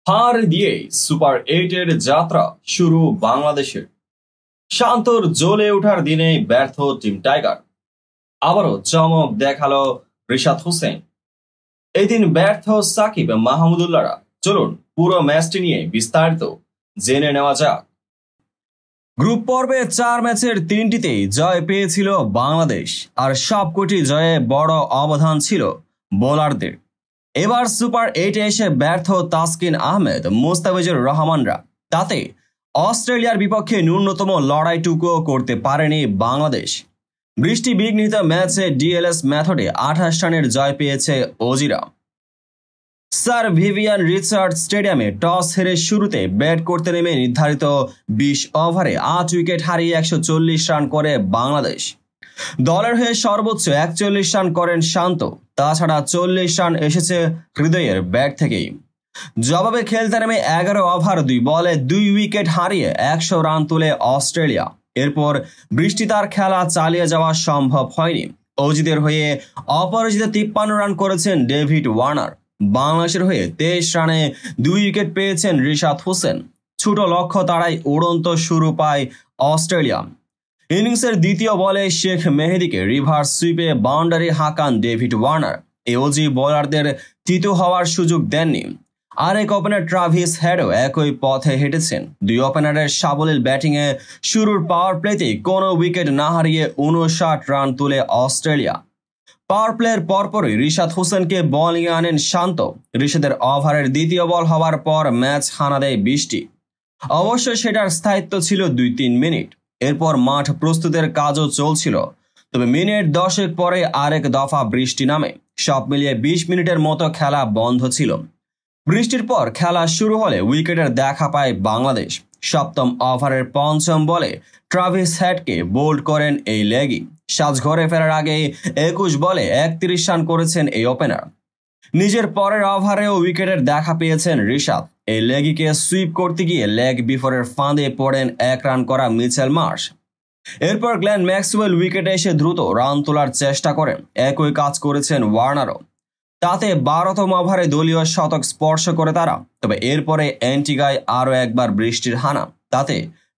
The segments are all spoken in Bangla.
হার দিয়ে সুপার 8-এর যাত্রা শুরু বাংলাদেশের। শান্তর জ্বলে ওঠার দিনে ব্যর্থ টিম টাইগার। আবারও চমক দেখালো রিশাদ হোসেন। এদিন ব্যর্থ সাকিব মাহমুদুল্লাহরা। চলুন পুরো ম্যাচটি নিয়ে বিস্তারিত জেনে নেওয়া যাক। গ্রুপ পর্বে 4 ম্যাচের 3টিতেই জয় পেয়েছিল বাংলাদেশ, আর সবকটি জয়ে বড় অবদান ছিল বোলারদের। এবার সুপার 8-এ এসে ব্যর্থ তাসকিন আহমেদ, মুস্তাফিজুর রহমানরা। তাতে অস্ট্রেলিয়ার বিপক্ষে ন্যূনতম লড়াইটুকুও করতে পারেনি বাংলাদেশ। বৃষ্টি বিঘ্নিত ম্যাচে ডিএলএস মেথডে 28 রানের জয় পেয়েছে অজিরা। স্যার ভিভিয়ান রিচার্ড স্টেডিয়ামে টস হেরে শুরুতে ব্যাট করতে নেমে নির্ধারিত 20 ওভারে 8 উইকেট হারিয়ে 140 রান করে বাংলাদেশ। দলের হয়ে সর্বোচ্চ 41 রান করেন শান্ত। তাছাড়া 40 রান এসেছে হৃদয়ের ব্যাট থেকেই। জবাবে খেলতে নেমে 11 ওভার 2 বলে 2 উইকেট হারিয়ে 100 রান তুলে অস্ট্রেলিয়া। এরপর বৃষ্টি তার খেলা চালিয়ে যাওয়া সম্ভব হয়নি। অজিদের হয়ে অপরাজিত 53 রান করেছেন ডেভিড ওয়ার্নার। বাংলাদেশের হয়ে 23 রানে 2 উইকেট পেয়েছেন রিশাদ হোসেন। ছোট লক্ষ্য তাড়াই উড়ন্ত শুরু পায় অস্ট্রেলিয়া। ইনিংসের দ্বিতীয় বলে শেখ মেহেদীকে রিভার্স সুইপে বাউন্ডারি হাঁকান ডেভিড ওয়ার্নার। এই অজি বোলারদের তৃতীয় হওয়ার সুযোগ দেননি। আরেক ওপেনার ট্রাভিস হেডও একই পথে হেঁটেছেন। 2 ওপেনারের সাবলীল ব্যাটিংয়ে শুরুর পাওয়ার প্লেতেই কোনো উইকেট না হারিয়ে 59 রান তুলে অস্ট্রেলিয়া। পাওয়ার প্লের পরপরই রিশাদ হোসেনকে বোলিংয়ে আনেন শান্ত। রিশাদের ওভারের দ্বিতীয় বল হওয়ার পর ম্যাচ হানা দেয় বৃষ্টি। অবশ্য সেটার স্থায়িত্ব ছিল 2-3 মিনিট। এরপর মাঠ প্রস্তুতের কাজও চলছিল। তবে মিনিট 10 পরে আরেক দফা বৃষ্টি নামে। সব মিলিয়ে 20 মিনিটের মতো খেলা বন্ধ ছিল। বৃষ্টির পর খেলা শুরু হলে উইকেটের দেখা পায় বাংলাদেশ। সপ্তম ওভারের পঞ্চম বলে ট্রাভিস হেডকে বোল্ড করেন এই লেগি। সাজঘরে ফেরার আগে 21 বলে 31 রান করেছেন এই ওপেনার। নিজের পরের ওভারেও উইকেটের দেখা পেয়েছেন রিশাদ। এই লেগিকে সুইপ করতে গিয়ে লেগ বিফোরের ফাঁদে পড়েন 1 রান করা মিচেল মার্শ। এরপর গ্লেন ম্যাক্সওয়েল উইকেটে এসে দ্রুত রান তোলার চেষ্টা করেন। একই কাজ করেছেন ওয়ার্নারও। তাতে 12তম ওভারে দলীয় শতক স্পর্শ করে তারা। তবে এরপরে অ্যান্টিগায় আরও একবার বৃষ্টির হানা। তাতে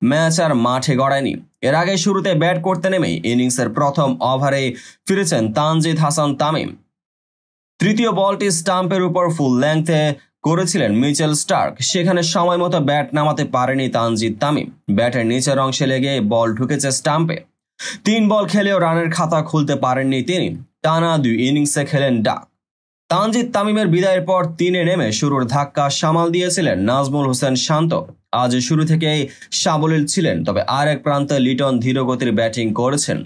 ম্যাচ আর মাঠে গড়ায়নি। এর আগে শুরুতে ব্যাট করতে নেমেই ইনিংসের প্রথম ওভারে ফিরেছেন তানজিদ হাসান তামিম। তৃতীয় বলটি স্টাম্পের উপর ফুল লেংথে করেছিলেন মিচেল স্টার্ক। সেখানে সময় মতো ব্যাট নামাতে পারেনি তানজিদ তামিম। ব্যাটের নিচের অংশে লেগে বল ঢুকেছে স্টাম্পে। 3 বল খেলেও রানের খাতা খুলতে পারেননি তিনি। টানা 2 ইনিংসে খেলেন ডাক। তানজিদ তামিমের বিদায়ের পর 3-এ নেমে শুরুর ধাক্কা সামাল দিয়েছিলেন নাজমুল হোসেন শান্ত। আজ শুরু থেকেই সাবলীল ছিলেন। তবে আরেক প্রান্তে লিটন ধীরগতির ব্যাটিং করেছেন।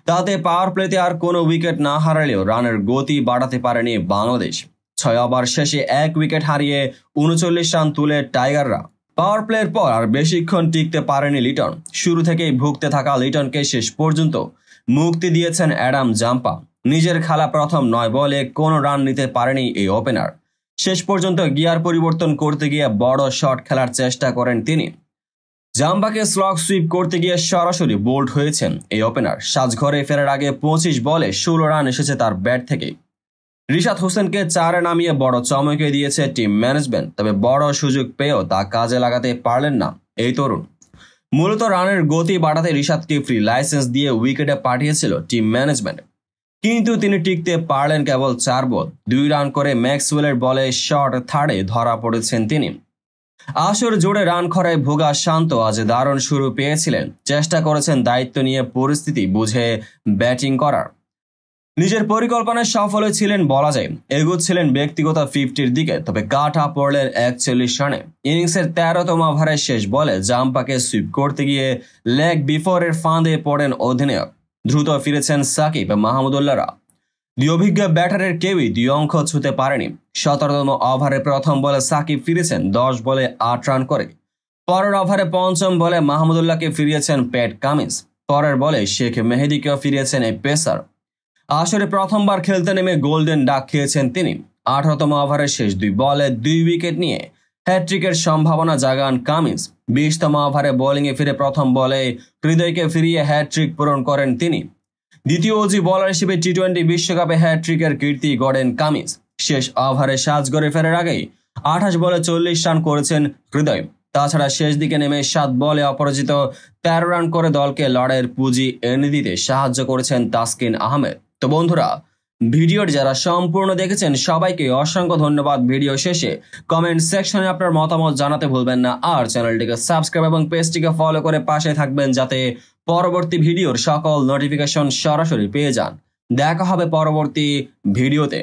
তাতে পাওয়ার প্লেতে আর কোনো উইকেট না হারালেও রানের গতি বাড়াতে পারেনি বাংলাদেশ। 6 ওভার শেষে 1 উইকেট হারিয়ে 39 রান তুলে টাইগাররা। পাওয়ার প্লের পর আর বেশিক্ষণ টিকতে পারেনি লিটন। শুরু থেকেই ভুগতে থাকা লিটনকে শেষ পর্যন্ত মুক্তি দিয়েছেন অ্যাডাম জাম্পা। নিজের খেলা প্রথম 9 বলে কোনো রান নিতে পারেনি এই ওপেনার। শেষ পর্যন্ত গিয়ার পরিবর্তন করতে গিয়ে বড় শট খেলার চেষ্টা করেন তিনি। জাম্পাকে স্লগ সুইপ করতে গিয়ে সরাসরি বোল্ড হয়েছেন এই ওপেনার। সাজঘরে ফেরার আগে 25 বলে 16 রান এসেছে তার ব্যাট থেকে। রিশাদ হোসেনকে 4-এ নামিয়ে বড় চমকে দিয়েছে টিম ম্যানেজমেন্ট। তবে বড় সুযোগ পেয়েও তা কাজে লাগাতে পারলেন না এই তরুণ। মূলত রানের গতি বাড়াতে রিশাদকে ফ্রি লাইসেন্স দিয়ে উইকেটে পাঠিয়েছিল টিম ম্যানেজমেন্ট। কিন্তু তিনি টিকতে পারলেন কেবল 4 বল। 2 রান করে ম্যাক্সওয়েলের বলে শর্ট থার্ডে ধরা পড়েছেন তিনি। আসর জুড়ে রান খরায় ভোগা শান্ত আজ দারুণ শুরু পেয়েছিলেন। চেষ্টা করেছেন দায়িত্ব নিয়ে পরিস্থিতি বুঝে ব্যাটিং করার। নিজের পরিকল্পনায় সফল ছিলেন বলা যায়। এগোচ্ছিলেন ব্যক্তিগত 50-র দিকে। তবে কাটা পড়লেন 41 রানে। ইনিংসের 13তম ওভারের শেষ বলে জাম্পাকে সুইপ করতে গিয়ে লেগ বিফোরের ফাঁদে পড়েন অধিনায়ক। দ্রুত ফিরেছেন সাকিব মাহমুদুল্লাহরা। 2 অভিজ্ঞ ব্যাটারের কেউই 2 অঙ্ক ছুঁতে পারেনি। 17তম ওভারে প্রথম বলে সাকিব ফিরেছেন 10 বলে 8 রান করে। পরের ওভারে পঞ্চম বলে মাহমুদুল্লাহকে ফিরিয়েছেন প্যাট কামিন্স। পরের বলে শেখ মেহেদীকেও ফিরিয়েছেন এই পেসার। আসরে প্রথমবার খেলতে নেমে গোল্ডেন ডাক খেয়েছেন তিনি। 18তম ওভারের শেষ 2 বলে 2 উইকেট নিয়ে হ্যাট্রিকের সম্ভাবনা জাগান কামিন্স। 20তম ওভারে বোলিংয়ে ফিরে প্রথম বলে হৃদয়কে ফিরিয়ে হ্যাট্রিক পূরণ করেন তিনি। দ্বিতীয় অজি বোলার হিসেবে টি-20 বিশ্বকাপে হ্যাট্রিকের কীর্তি গড়েন কামিন্স। শেষ ওভারে সাজঘরে ফেরার আগেই 28 বলে 40 রান করেছেন হৃদয়। তাছাড়া শেষ দিকে নেমে 7 বলে অপরাজিত 13 রান করে দলকে লড়াইয়ের পুঁজি এনে দিতে সাহায্য করেছেন তাসকিন আহমেদ। তো বন্ধুরা, ভিডিওটি যারা সম্পূর্ণ দেখেছেন সবাইকে অসংখ্য ধন্যবাদ। ভিডিও শেষে কমেন্ট সেকশনে আপনার মতামত জানাতে ভুলবেন না, আর চ্যানেলটিকে সাবস্ক্রাইব এবং পেজটিকে ফলো করে পাশে থাকবেন যাতে পরবর্তী ভিডিওর সকল নোটিফিকেশন সরাসরি পেয়ে যান। দেখা হবে পরবর্তী ভিডিওতে।